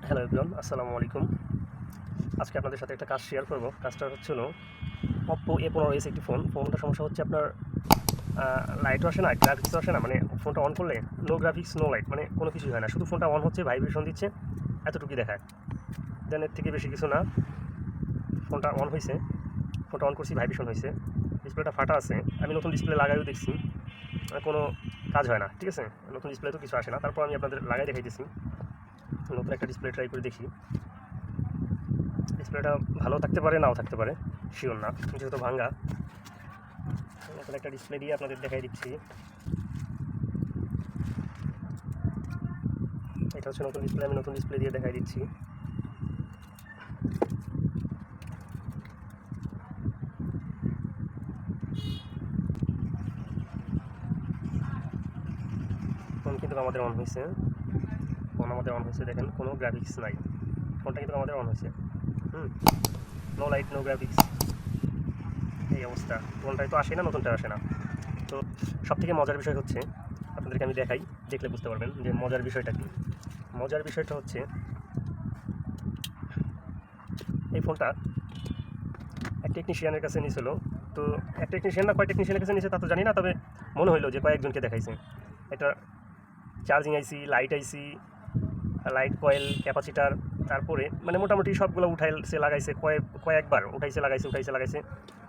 Hello everyone, আসসালামু আলাইকুম। আজকে আপনাদের সাথে একটা কাজ শেয়ার করব। কাজটা হচ্ছিল Oppo A15s একটি ফোনটার সমস্যা হচ্ছে আপনার লাইটও আসে না, গ্রাফিক্সও আসে না। মানে ফোনটা অন করলে নো গ্রাফিক্স নো লাইট, মানে কোনো কিছুই হয় না, শুধু ফোনটা অন হচ্ছে, ভাইব্রেশন দিচ্ছে, এতটুকুই দেখায়। দেন এর থেকে বেশি কিছু না। ফোনটা অন হয়েছে, ফোনটা অন করছি, ভাইব্রেশন হয়েছে, ডিসপ্লেটা ফাটা আছে। আমি নতুন ডিসপ্লে লাগাইও দেখছি, কোনো কাজ হয় না। ঠিক আছে, নতুন ডিসপ্লে তো কিছু আসে না। তারপর আমি আপনাদের লাগাই দেখাইতেছি। নতুন একটা ডিসপ্লে ট্রাই করে দেখি। ডিসপ্লেটা ভালো থাকতে পারে, নাও থাকতে পারে, শিওর না, যেহেতু ভাঙ্গা। নতুন একটা ডিসপ্লে দিয়ে আপনাদের দেখাই দিচ্ছি। এটা হচ্ছে নতুন ডিসপ্লে, আমি নতুন ডিসপ্লে দিয়ে দেখাই দিচ্ছি। ফোন কিন্তু আমাদের অন হয়েছে, দেখেন কোনো গ্রাফিক্স নাই, ফোনটা কিন্তু আমাদের অন হয়েছে। নো লাইট নো গ্রাফিক্স, এই অবস্থা। ফোনটায় তো আসে না, নতুনটা আসে না। তো সবথেকে মজার বিষয় হচ্ছে, আপনাদেরকে আমি দেখাই, দেখলে বুঝতে পারবেন যে মজার বিষয়টা কী। মজার বিষয়টা হচ্ছে এই ফোনটা এক টেকনিশিয়ানের কাছে নিয়েছিল। তো এক টেকনিশিয়ান না কয় টেকনিশিয়ানের কাছে নিয়েছে তা তো জানি না, তবে মনে হইলো যে কয়েকজনকে দেখাইছে। এটা চার্জিং আইসি, লাইট আইসি, লাইট কয়েল, ক্যাপাসিটার, তারপরে মানে মোটামুটি সবগুলো উঠাইছে লাগাইছে, কয়েকবার উঠাইছে লাগাইছে,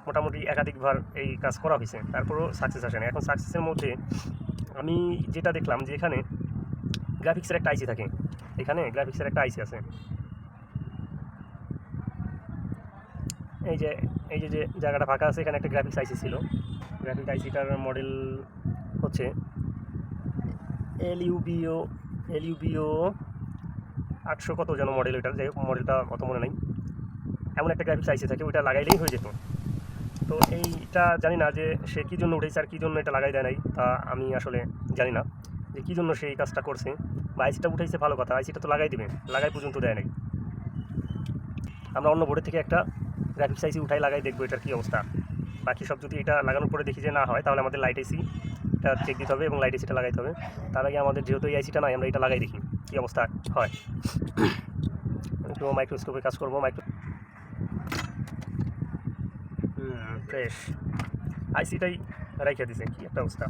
মোটামুটি একাধিকবার এই কাজ করা হয়েছে, তারপরেও সাকসেস আসে না। এখন সাকসেসের মধ্যে আমি যেটা দেখলাম যে এখানে গ্রাফিক্সের একটা আইসি থাকে, এখানে গ্রাফিক্সের একটা আইসি আছে। এই যে জায়গাটা ফাঁকা আছে, এখানে একটা গ্রাফিক্স আইসি ছিল। গ্রাফিক্স আইসিটার মডেল হচ্ছে এলইউবিও 800 কত যেন মডেল, ওইটার যাই হোক, মডেলটা অত মনে নাই। এমন একটা গ্রাফিক্স আইসি থাকে, ওইটা লাগাইলেই হয়ে যেত। তো এইটা জানি না যে সে কী জন্য উঠেছে আর কী জন্য এটা লাগাই দেয় নাই, তা আমি আসলে জানি না যে কী জন্য সে এই কাজটা করছে। বা আইসিটা উঠাইছে ভালো কথা, আইসিটা তো লাগাই দেবে, লাগাই পর্যন্ত দেয় নাই। আমরা অন্য বোর্ডের থেকে একটা গ্রাফিক্স আইসি উঠাই লাগাই দেখবো এটার কী অবস্থা। বাকি সব যদি এটা লাগানোর পরে দেখি যে না হয়, তাহলে আমাদের লাইট আইসি এটা চেক দিতে হবে এবং লাইট আইসিটা লাগাইতে হবে। তার আগে আমাদের যেহেতু এই আইসিটা নাই, আমরা এটা লাগাই দেখি কী অবস্থা হয়। একটু মাইক্রোস্কোপে কাজ করবো। ফ্রেশ আইসিটাই রাইখা দিছে, কী একটা অবস্থা।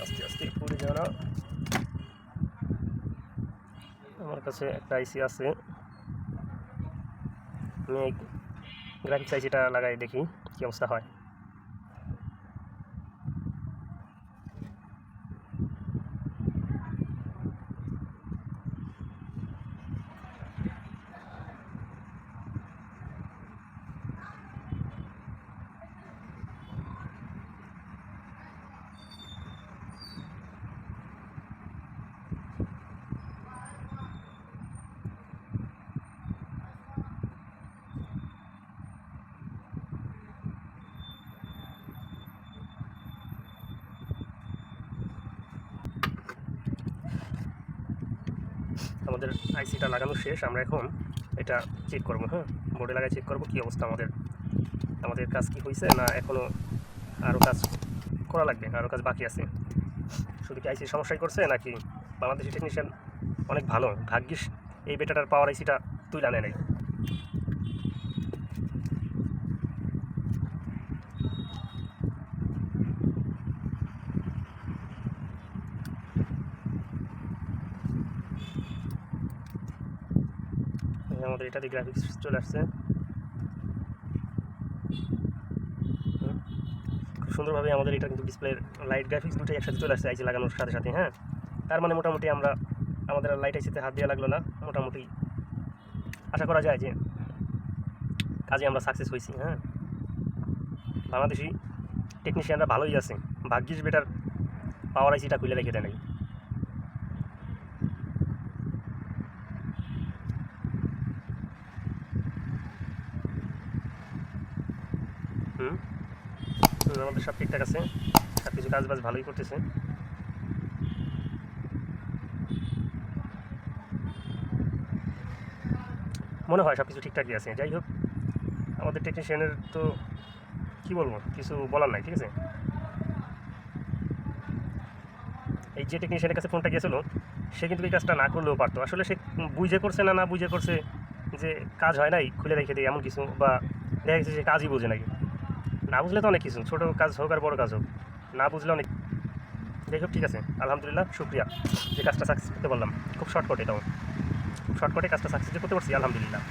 আস্তে আস্তে পড়ে যাও না। আমার কাছে একটা আইসি আছে, আমি এই গ্রাফিক্স আইসিটা লাগাই দেখি কী অবস্থা হয়। আমাদের আইসিটা লাগানো শেষ, আমরা এখন এটা চেক করবো। হ্যাঁ, বোর্ডে লাগাই চেক করবো কী অবস্থা, আমাদের কাজ কি হয়েছে না এখনও আরও কাজ করা লাগবে, আরও কাজ বাকি আছে। শুধু কি আইসির সমস্যাই করছে নাকি বাংলাদেশি টেকনিশিয়ান অনেক ভালো, ভাগ্যিস এই বেটাটার পাওয়ার আইসিটা তুই আনে নাই। আমাদের এটাতে গ্রাফিক্স চলে আসছে, খুব সুন্দরভাবে আমাদের এটা কিন্তু ডিসপ্লের লাইট গ্রাফিক্স দুটোই একসাথে চলে আসছে আইসি লাগানোর সাথে সাথে। হ্যাঁ, তার মানে মোটামুটি আমাদের লাইট আইসিতে হাত দেওয়া লাগলো না, মোটামুটি আশা করা যায় যে কাজে আমরা সাকসেস হয়েছি। হ্যাঁ, বাংলাদেশি টেকনিশিয়ানরা ভালোই আছে, ভাগ্যিস বেটার পাওয়ার আইসিটা খুলে রেখে দেয় নাই। আমাদের সব ঠিকঠাক আছে, সব কিছু কাজ বাজ ভালোই করতেছে। মনে হয় সব কিছু ঠিকঠাকই আছে। যাই হোক, আমাদের টেকনিশিয়ানের তো কী বলবো, কিছু বলার নাই, ঠিক আছে। এই যে টেকনিশিয়ানের কাছে ফোনটা গিয়েছিলো, সে কিন্তু এই কাজটা না করলেও পারতো। আসলে সে বুঝে করছে না, না বুঝে করছে যে কাজ হয় নাই খুলে রেখে দেয় এমন কিছু, বা দেখা গেছে সে কাজই বোঝে নাকি। না বুঝলে তো অনেক কিছু, ছোটো কাজ হোক আর বড়ো কাজ হোক, না বুঝলে অনেক। যাই হোক, ঠিক আছে, আলহামদুলিল্লাহ, শুক্রিয়া যে কাজটা সাকসেস করতে পারলাম। খুব শর্টকাট, এটাও খুব শর্টকাটে কাজটা সাকসেস করতে পারছি, আলহামদুলিল্লাহ।